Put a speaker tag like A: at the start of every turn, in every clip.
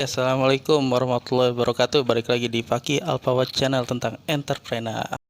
A: Assalamualaikum warahmatullahi wabarakatuh. Balik lagi di Faki Alpawat Channel tentang entrepreneur.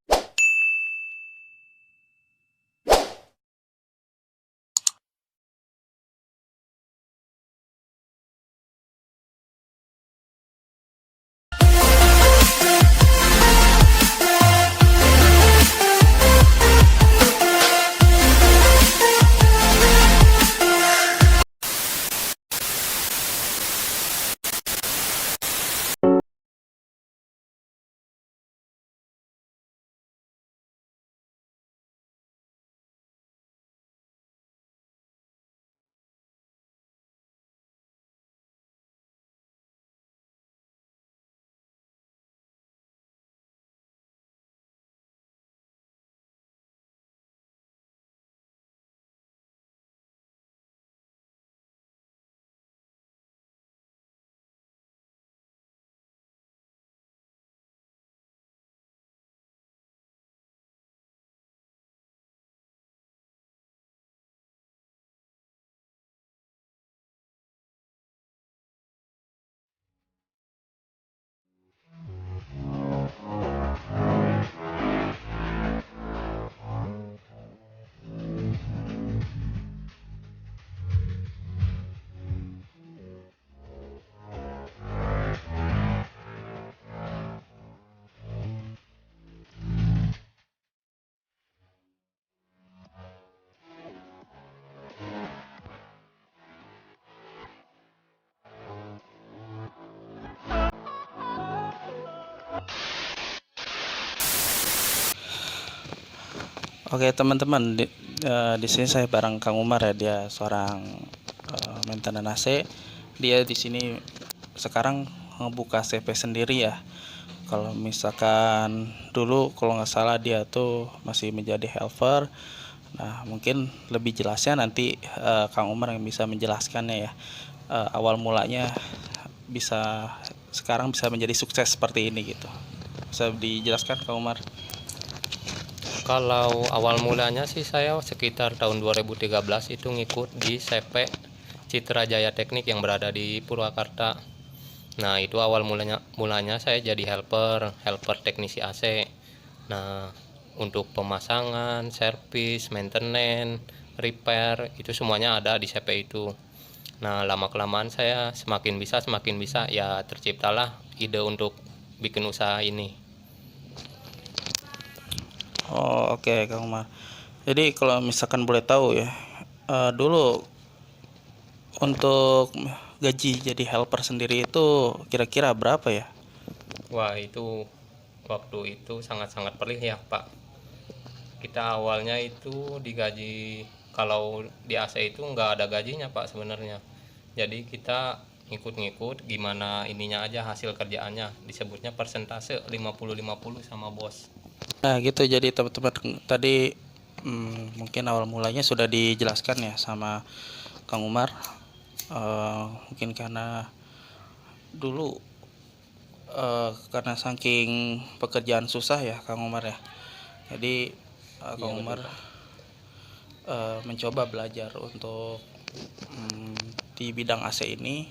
A: Oke teman-teman, di sini saya bareng Kang Umar ya. Dia seorang maintenance AC. Dia di sini sekarang ngebuka CV sendiri ya. Kalau misalkan dulu kalau nggak salah dia tuh masih menjadi helper. Nah mungkin lebih jelasnya nanti Kang Umar yang bisa menjelaskannya ya. Awal mulanya bisa sekarang bisa menjadi sukses seperti ini gitu. Bisa dijelaskan Kang Umar?
B: Kalau awal mulanya sih saya sekitar tahun 2013 itu ngikut di CP Citra Jaya Teknik yang berada di Purwakarta. Nah, itu awal mulanya saya jadi helper teknisi AC. Nah, untuk pemasangan, servis, maintenance, repair itu semuanya ada di CP itu. Nah, lama-kelamaan saya semakin bisa ya terciptalah ide untuk bikin usaha ini.
A: Oh oke Kang Umar. Jadi kalau misalkan boleh tahu ya, dulu untuk gaji jadi helper sendiri itu kira-kira berapa ya?
B: Wah, itu waktu itu sangat-sangat perih ya, Pak. Kita awalnya itu digaji, kalau di AC itu nggak ada gajinya, Pak, sebenarnya. Jadi kita ngikut-ngikut gimana ininya aja, hasil kerjaannya. Disebutnya persentase 50-50 sama bos.
A: Nah gitu, jadi teman-teman tadi mungkin awal mulanya sudah dijelaskan ya sama Kang Umar. Mungkin karena dulu karena saking pekerjaan susah ya Kang Umar ya. Jadi
B: Iya
A: Kang
B: betul,
A: Umar
B: Pak.
A: mencoba belajar untuk di bidang AC ini,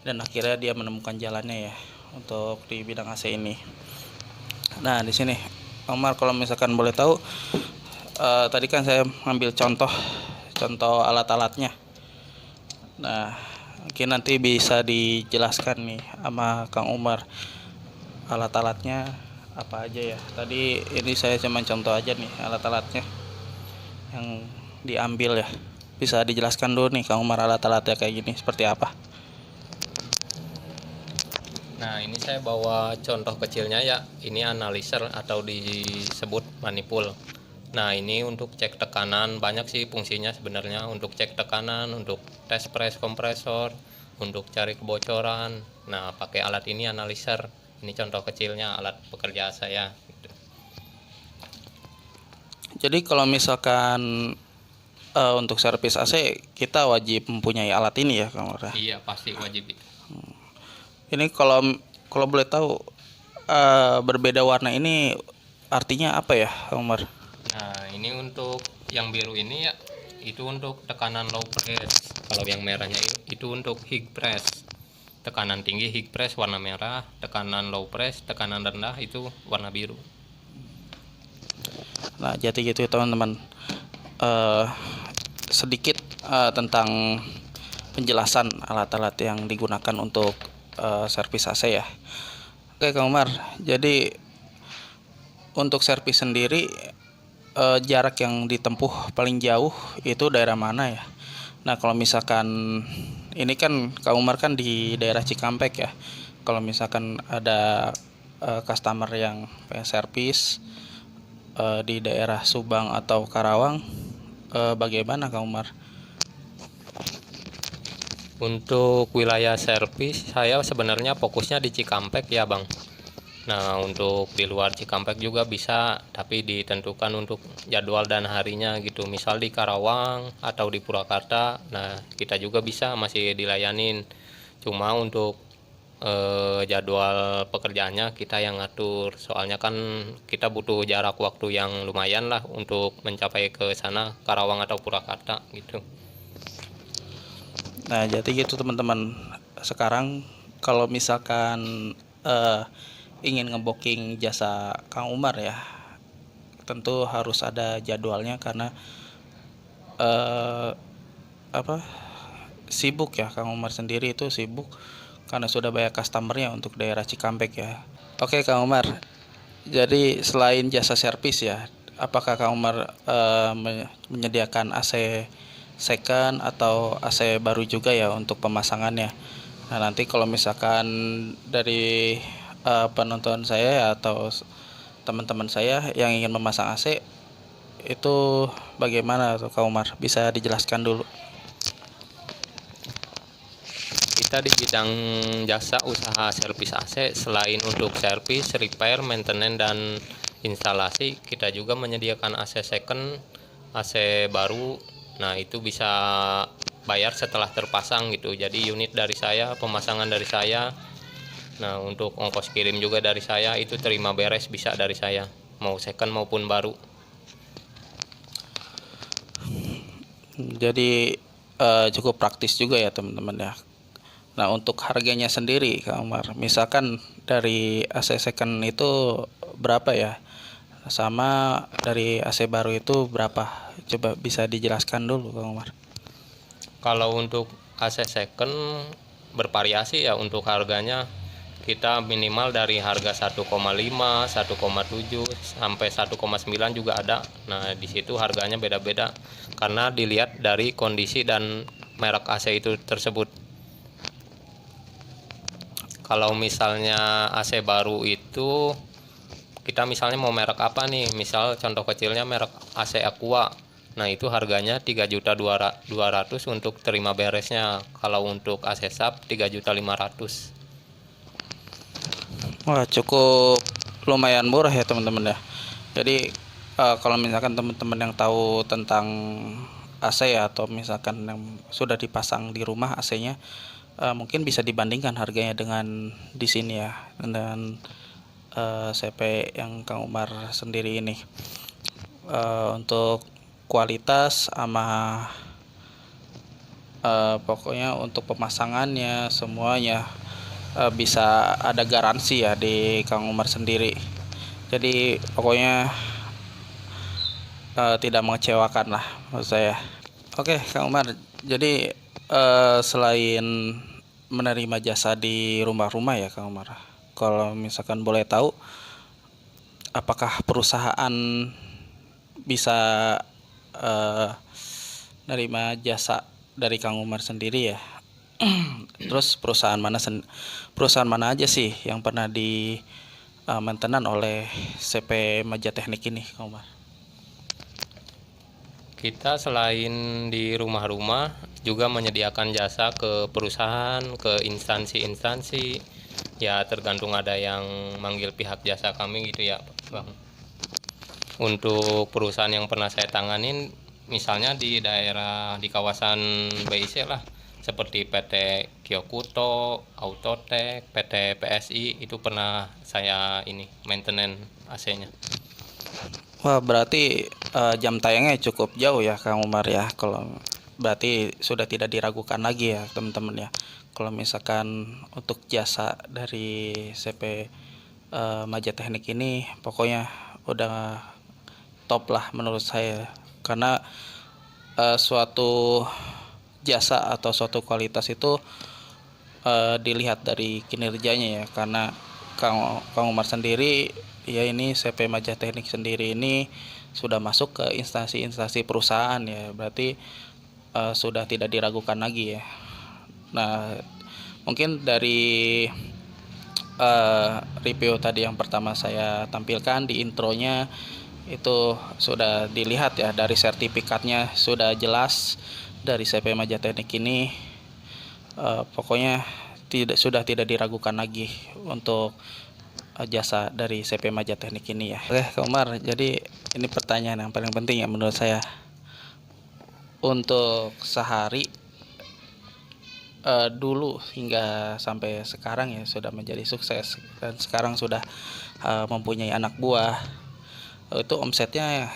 A: dan akhirnya dia menemukan jalannya ya untuk di bidang AC ini. Nah di sini Omar, kalau misalkan boleh tahu, tadi kan saya ngambil contoh alat-alatnya. Nah mungkin nanti bisa dijelaskan nih sama Kang Umar alat-alatnya apa aja ya. Tadi ini saya cuma contoh aja nih alat-alatnya yang diambil ya. Bisa dijelaskan dulu nih Kang Umar alat-alatnya kayak gini seperti apa?
B: Nah, ini saya bawa contoh kecilnya ya. Ini analyzer atau disebut manipul. Nah, ini untuk cek tekanan, banyak sih fungsinya sebenarnya. Untuk cek tekanan, untuk tes press kompresor, untuk cari kebocoran. Nah, pakai alat ini analyzer. Ini contoh kecilnya alat pekerja saya.
A: Jadi kalau misalkan untuk servis AC kita wajib mempunyai alat ini ya Kang Umar.
B: Iya, pasti wajib itu.
A: Ini kalau kalau boleh tahu, berbeda warna ini artinya apa ya Kang Umar?
B: Nah, ini untuk yang biru ini ya, itu untuk tekanan low press. Kalau yang merahnya itu untuk high press. tekanan tinggi high press warna merah, tekanan low press, tekanan rendah itu warna biru.
A: Nah, jadi gitu ya teman-teman. Eh, Sedikit tentang penjelasan alat-alat yang digunakan untuk servis AC ya. Oke Kang Umar, jadi untuk servis sendiri jarak yang ditempuh paling jauh itu daerah mana ya? Nah kalau misalkan ini kan Kang Umar kan di daerah Cikampek ya. Kalau misalkan ada customer yang pengen servis di daerah Subang atau Karawang, bagaimana Kang Umar?
B: Untuk wilayah servis saya sebenarnya fokusnya di Cikampek ya Bang. Nah untuk di luar Cikampek juga bisa, tapi ditentukan untuk jadwal dan harinya gitu. Misal di Karawang atau di Purwakarta, nah kita juga bisa masih dilayanin. Cuma untuk jadwal pekerjaannya kita yang ngatur. Soalnya kan kita butuh jarak waktu yang lumayan lah untuk mencapai ke sana, Karawang atau Purwakarta gitu.
A: Nah, jadi gitu teman-teman. Sekarang kalau misalkan eh, ingin ngebooking jasa Kang Umar ya, tentu harus ada jadwalnya karena eh, apa sibuk ya Kang Umar sendiri itu sibuk karena sudah banyak customernya untuk daerah Cikampek ya. Oke Kang Umar, jadi selain jasa servis ya, apakah Kang Umar menyediakan AC second atau AC baru juga ya untuk pemasangannya? Nah, nanti kalau misalkan dari penonton saya ya, atau teman-teman saya yang ingin memasang AC itu bagaimana tuh Kang Umar? Bisa dijelaskan dulu.
B: Kita di bidang jasa usaha servis AC, selain untuk servis, repair, maintenance, dan instalasi, kita juga menyediakan AC second, AC baru. Nah, itu bisa bayar setelah terpasang gitu. Jadi unit dari saya, pemasangan dari saya. Nah, untuk ongkos kirim juga dari saya, itu terima beres bisa dari saya, mau second maupun baru.
A: Jadi cukup praktis juga ya teman-teman ya. Nah untuk harganya sendiri Kang Umar, misalkan dari AC second itu berapa ya? Sama dari AC baru itu berapa? Coba bisa dijelaskan dulu Kang Umar.
B: Kalau untuk AC second bervariasi ya untuk harganya, kita minimal dari harga 1,5, 1,7 sampai 1,9 juga ada. Nah, di situ harganya beda-beda karena dilihat dari kondisi dan merek AC itu tersebut. Kalau misalnya AC baru itu kita misalnya mau merek apa nih? Misal contoh kecilnya merek AC Aqua. Nah, itu harganya 3.200.000 untuk terima beresnya. Kalau untuk AC SAP 3.500.000.
A: Wah cukup lumayan murah ya teman-teman ya. Jadi kalau misalkan teman-teman yang tahu tentang AC ya atau misalkan yang sudah dipasang di rumah AC-nya, mungkin bisa dibandingkan harganya dengan di sini ya dengan CP yang Kang Umar sendiri ini. Untuk kualitas sama pokoknya untuk pemasangannya semuanya bisa ada garansi ya di Kang Umar sendiri. Jadi pokoknya tidak mengecewakan lah menurut saya. Oke Kang Umar, jadi selain menerima jasa di rumah-rumah ya Kang Umar, kalau misalkan boleh tahu, apakah perusahaan bisa eh, nerima jasa dari Kang Umar sendiri ya? Terus perusahaan mana aja sih yang pernah di maintenance oleh CP Maja Teknik ini, Kang Umar?
B: Kita selain di rumah-rumah juga menyediakan jasa ke perusahaan, ke instansi-instansi. Ya tergantung ada yang manggil pihak jasa kami gitu ya, Bang. Untuk perusahaan yang pernah saya tanganin, misalnya di daerah di kawasan BIC lah, seperti PT Kyokuto, Autotek, PT PSI, itu pernah saya ini maintenance AC-nya.
A: Wah, berarti jam tayangnya cukup jauh ya, Kang Umar ya. Kalau berarti sudah tidak diragukan lagi ya teman-teman ya. Kalau misalkan untuk jasa dari CP Maja Teknik ini pokoknya udah top lah menurut saya, karena suatu jasa atau suatu kualitas itu dilihat dari kinerjanya ya. Karena Kang Umar sendiri ya, ini CP Maja Teknik sendiri ini sudah masuk ke instansi-instansi perusahaan ya, berarti sudah tidak diragukan lagi ya. Nah, mungkin dari review tadi yang pertama saya tampilkan di intronya itu sudah dilihat ya, dari sertifikatnya sudah jelas dari CP Maja Teknik ini. Pokoknya sudah tidak diragukan lagi untuk jasa dari CP Maja Teknik ini ya. Oke Kang Umar, jadi ini pertanyaan yang paling penting ya menurut saya. Untuk sehari dulu hingga sampai sekarang ya sudah menjadi sukses, dan sekarang sudah mempunyai anak buah, itu omsetnya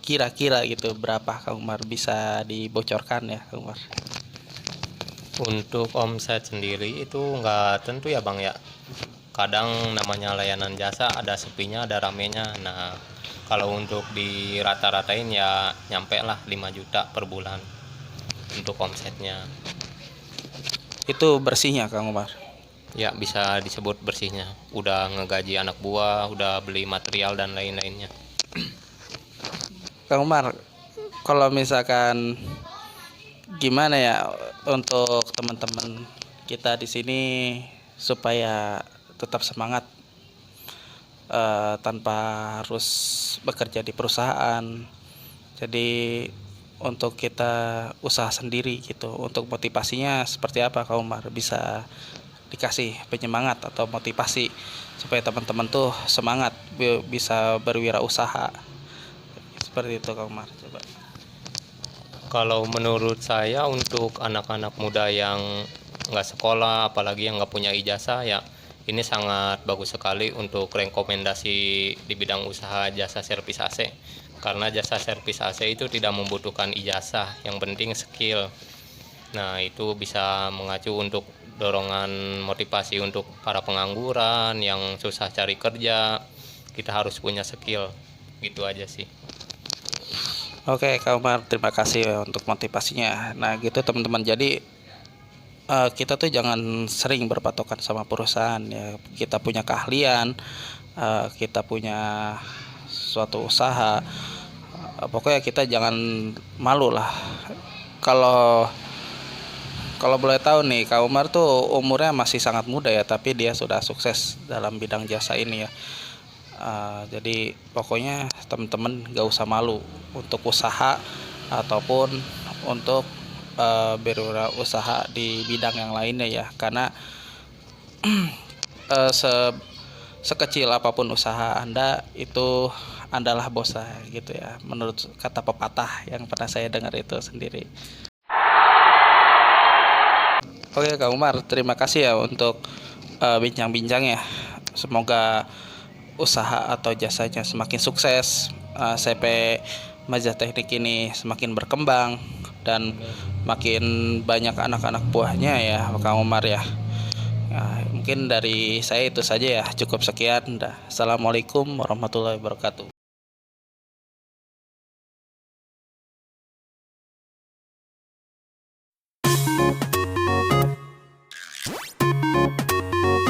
A: kira-kira gitu berapa Kang Umar, bisa dibocorkan ya Kang Umar?
B: Untuk omset sendiri itu nggak tentu ya Bang ya. Kadang namanya layanan jasa ada sepinya ada ramenya. Nah kalau untuk di rata-ratain ya nyampe lah 5 juta per bulan untuk omsetnya.
A: Itu bersihnya Kang Umar?
B: Ya bisa disebut bersihnya. Udah ngegaji anak buah, udah beli material dan lain-lainnya.
A: Kang Umar, kalau misalkan gimana ya untuk teman-teman kita di sini supaya tetap semangat tanpa harus bekerja di perusahaan. Jadi untuk kita usaha sendiri gitu, untuk motivasinya seperti apa Kang Umar? Bisa dikasih penyemangat atau motivasi supaya teman-teman tuh semangat bisa berwirausaha seperti itu Kang Umar, coba.
B: Kalau menurut saya untuk anak-anak muda yang nggak sekolah, apalagi yang nggak punya ijazah ya, ini sangat bagus sekali untuk rekomendasi di bidang usaha jasa servis AC. Karena jasa servis AC itu tidak membutuhkan ijazah, yang penting skill. Nah itu bisa mengacu untuk dorongan motivasi untuk para pengangguran yang susah cari kerja. Kita harus punya skill, gitu aja sih.
A: Oke Kang Umar, terima kasih ya untuk motivasinya. Nah gitu teman-teman, jadi kita tuh jangan sering berpatokan sama perusahaan ya. Kita punya keahlian, kita punya suatu usaha, pokoknya kita jangan malu lah. Kalau kalau boleh tahu nih, Kang Umar tuh umurnya masih sangat muda ya, tapi dia sudah sukses dalam bidang jasa ini ya. Jadi pokoknya teman-teman gak usah malu untuk usaha ataupun untuk berwirausaha di bidang yang lainnya ya, karena sekecil apapun usaha Anda itu Andalah bosnya gitu ya, menurut kata pepatah yang pernah saya dengar itu sendiri. Oke Kang Umar, terima kasih ya untuk bincang-bincangnya. Semoga usaha atau jasanya semakin sukses, CP Maja Teknik ini semakin berkembang, dan makin banyak anak-anak buahnya ya Kang Umar ya. Mungkin dari saya itu saja ya, cukup sekian. Assalamualaikum warahmatullahi wabarakatuh.